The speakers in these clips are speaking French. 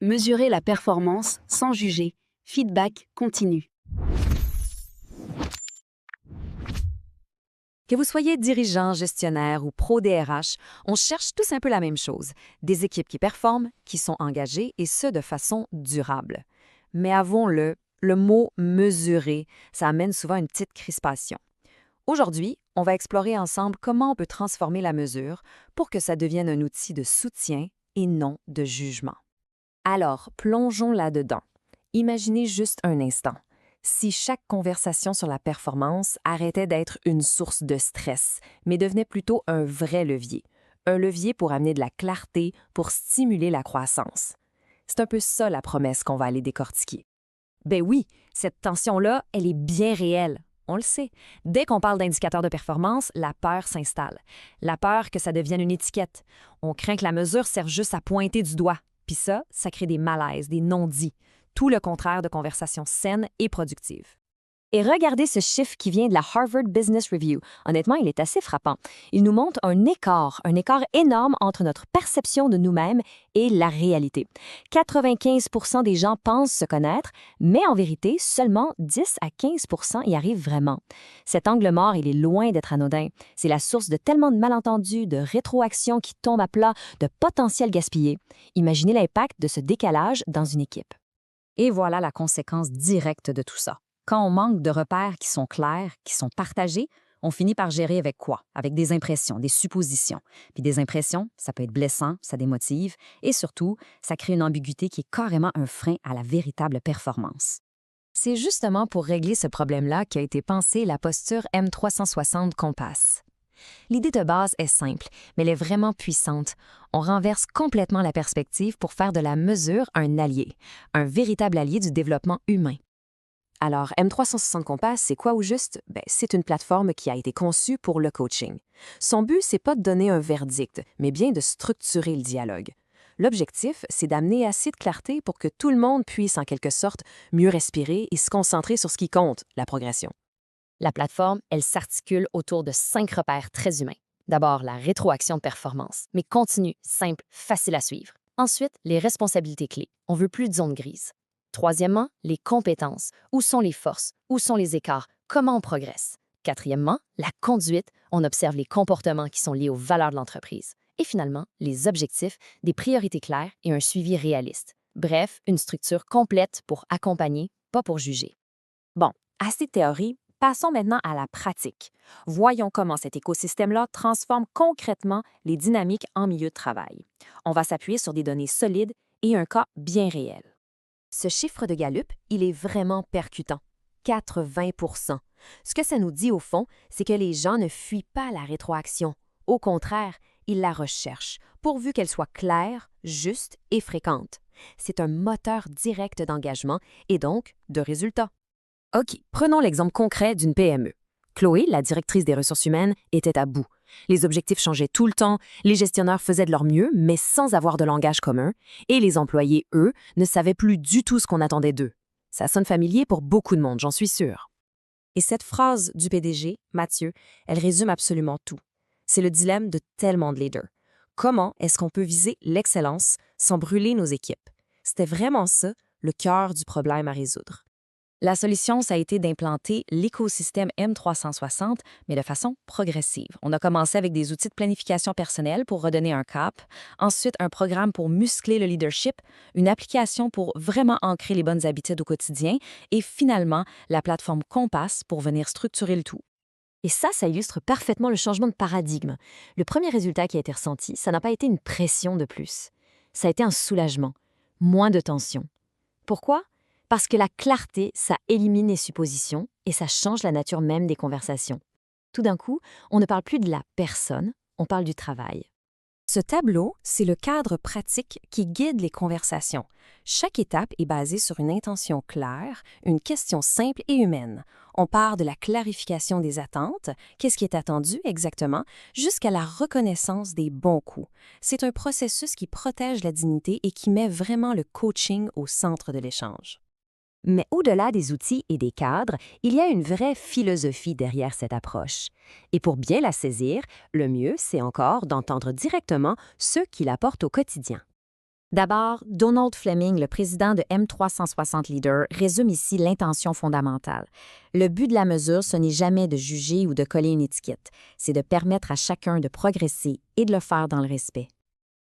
Mesurer la performance sans juger. Feedback continu. Que vous soyez dirigeant, gestionnaire ou pro DRH, on cherche tous un peu la même chose. Des équipes qui performent, qui sont engagées et ce, de façon durable. Mais avouons-le, le mot « mesurer », ça amène souvent une petite crispation. Aujourd'hui, on va explorer ensemble comment on peut transformer la mesure pour que ça devienne un outil de soutien et non de jugement. Alors, plongeons là-dedans. Imaginez juste un instant. Si chaque conversation sur la performance arrêtait d'être une source de stress, mais devenait plutôt un vrai levier. Un levier pour amener de la clarté, pour stimuler la croissance. C'est un peu ça la promesse qu'on va aller décortiquer. Ben oui, cette tension-là, elle est bien réelle. On le sait. Dès qu'on parle d'indicateurs de performance, la peur s'installe. La peur que ça devienne une étiquette. On craint que la mesure serve juste à pointer du doigt. Puis ça crée des malaises, des non-dits. Tout le contraire de conversations saines et productives. Et regardez ce chiffre qui vient de la Harvard Business Review. Honnêtement, il est assez frappant. Il nous montre un écart énorme entre notre perception de nous-mêmes et la réalité. 95% des gens pensent se connaître, mais en vérité, seulement 10 à 15% y arrivent vraiment. Cet angle mort, il est loin d'être anodin. C'est la source de tellement de malentendus, de rétroactions qui tombent à plat, de potentiel gaspillé. Imaginez l'impact de ce décalage dans une équipe. Et voilà la conséquence directe de tout ça. Quand on manque de repères qui sont clairs, qui sont partagés, on finit par gérer avec quoi? Avec des impressions, des suppositions. Puis des impressions, ça peut être blessant, ça démotive, et surtout, ça crée une ambiguïté qui est carrément un frein à la véritable performance. C'est justement pour régler ce problème-là qu'a été pensée la posture M360 Compass. L'idée de base est simple, mais elle est vraiment puissante. On renverse complètement la perspective pour faire de la mesure un allié, un véritable allié du développement humain. Alors, M360 Compass, c'est quoi au juste? C'est une plateforme qui a été conçue pour le coaching. Son but, c'est pas de donner un verdict, mais bien de structurer le dialogue. L'objectif, c'est d'amener assez de clarté pour que tout le monde puisse, en quelque sorte, mieux respirer et se concentrer sur ce qui compte, la progression. La plateforme, elle s'articule autour de 5 repères très humains. D'abord, la rétroaction de performance, mais continue, simple, facile à suivre. Ensuite, les responsabilités clés. On veut plus de zones grises. Troisièmement, les compétences. Où sont les forces? Où sont les écarts? Comment on progresse? Quatrièmement, la conduite. On observe les comportements qui sont liés aux valeurs de l'entreprise. Et finalement, les objectifs, des priorités claires et un suivi réaliste. Bref, une structure complète pour accompagner, pas pour juger. Bon, assez de théorie, passons maintenant à la pratique. Voyons comment cet écosystème-là transforme concrètement les dynamiques en milieu de travail. On va s'appuyer sur des données solides et un cas bien réel. Ce chiffre de Gallup, il est vraiment percutant. 80%. Ce que ça nous dit au fond, c'est que les gens ne fuient pas la rétroaction. Au contraire, ils la recherchent, pourvu qu'elle soit claire, juste et fréquente. C'est un moteur direct d'engagement et donc de résultats. OK, prenons l'exemple concret d'une PME. Chloé, la directrice des ressources humaines, était à bout. Les objectifs changeaient tout le temps, les gestionnaires faisaient de leur mieux, mais sans avoir de langage commun, et les employés, eux, ne savaient plus du tout ce qu'on attendait d'eux. Ça sonne familier pour beaucoup de monde, j'en suis sûre. Et cette phrase du PDG, Mathieu, elle résume absolument tout. C'est le dilemme de tellement de leaders. Comment est-ce qu'on peut viser l'excellence sans brûler nos équipes? C'était vraiment ça, le cœur du problème à résoudre. La solution, ça a été d'implanter l'écosystème M360, mais de façon progressive. On a commencé avec des outils de planification personnelle pour redonner un cap, ensuite un programme pour muscler le leadership, une application pour vraiment ancrer les bonnes habitudes au quotidien et finalement la plateforme Compass pour venir structurer le tout. Et ça illustre parfaitement le changement de paradigme. Le premier résultat qui a été ressenti, ça n'a pas été une pression de plus. Ça a été un soulagement, moins de tension. Pourquoi? Parce que la clarté, ça élimine les suppositions et ça change la nature même des conversations. Tout d'un coup, on ne parle plus de la personne, on parle du travail. Ce tableau, c'est le cadre pratique qui guide les conversations. Chaque étape est basée sur une intention claire, une question simple et humaine. On part de la clarification des attentes, qu'est-ce qui est attendu exactement, jusqu'à la reconnaissance des bons coups. C'est un processus qui protège la dignité et qui met vraiment le coaching au centre de l'échange. Mais au-delà des outils et des cadres, il y a une vraie philosophie derrière cette approche. Et pour bien la saisir, le mieux, c'est encore d'entendre directement ceux qui l'apportent au quotidien. D'abord, Donald Fleming, le président de M360 Leader, résume ici l'intention fondamentale. Le but de la mesure, ce n'est jamais de juger ou de coller une étiquette, c'est de permettre à chacun de progresser et de le faire dans le respect.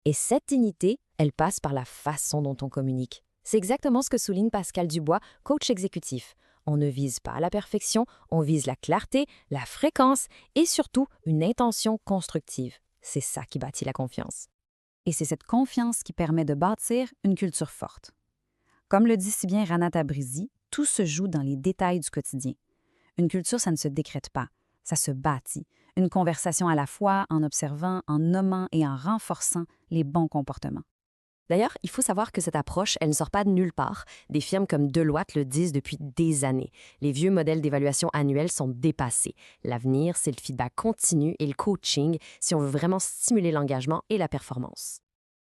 Et cette dignité, elle passe par la façon dont on communique. C'est exactement ce que souligne Pascal Dubois, coach exécutif. On ne vise pas la perfection, on vise la clarté, la fréquence et surtout une intention constructive. C'est ça qui bâtit la confiance. Et c'est cette confiance qui permet de bâtir une culture forte. Comme le dit si bien Rana Tabrizi, tout se joue dans les détails du quotidien. Une culture, ça ne se décrète pas, ça se bâtit. Une conversation à la fois en observant, en nommant et en renforçant les bons comportements. D'ailleurs, il faut savoir que cette approche, elle ne sort pas de nulle part. Des firmes comme Deloitte le disent depuis des années. Les vieux modèles d'évaluation annuelle sont dépassés. L'avenir, c'est le feedback continu et le coaching si on veut vraiment stimuler l'engagement et la performance.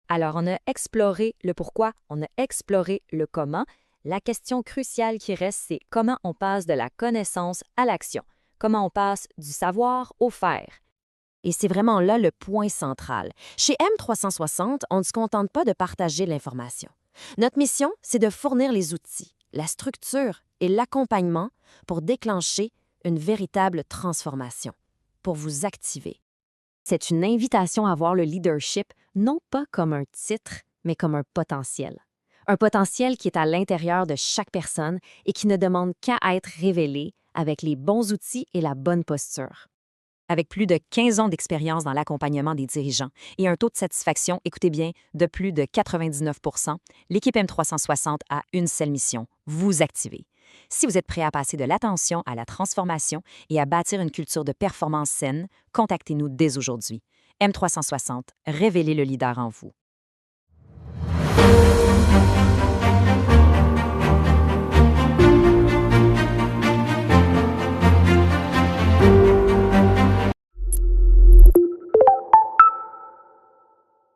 Alors, on a exploré le pourquoi, on a exploré le comment. La question cruciale qui reste, c'est comment on passe de la connaissance à l'action. Comment on passe du savoir au faire. Et c'est vraiment là le point central. Chez M360, on ne se contente pas de partager l'information. Notre mission, c'est de fournir les outils, la structure et l'accompagnement pour déclencher une véritable transformation, pour vous activer. C'est une invitation à voir le leadership non pas comme un titre, mais comme un potentiel. Un potentiel qui est à l'intérieur de chaque personne et qui ne demande qu'à être révélé avec les bons outils et la bonne posture. Avec plus de 15 ans d'expérience dans l'accompagnement des dirigeants et un taux de satisfaction, écoutez bien, de plus de 99 %, l'équipe M360 a une seule mission, vous activer. Si vous êtes prêt à passer de l'attention à la transformation et à bâtir une culture de performance saine, contactez-nous dès aujourd'hui. M360, révélez le leader en vous.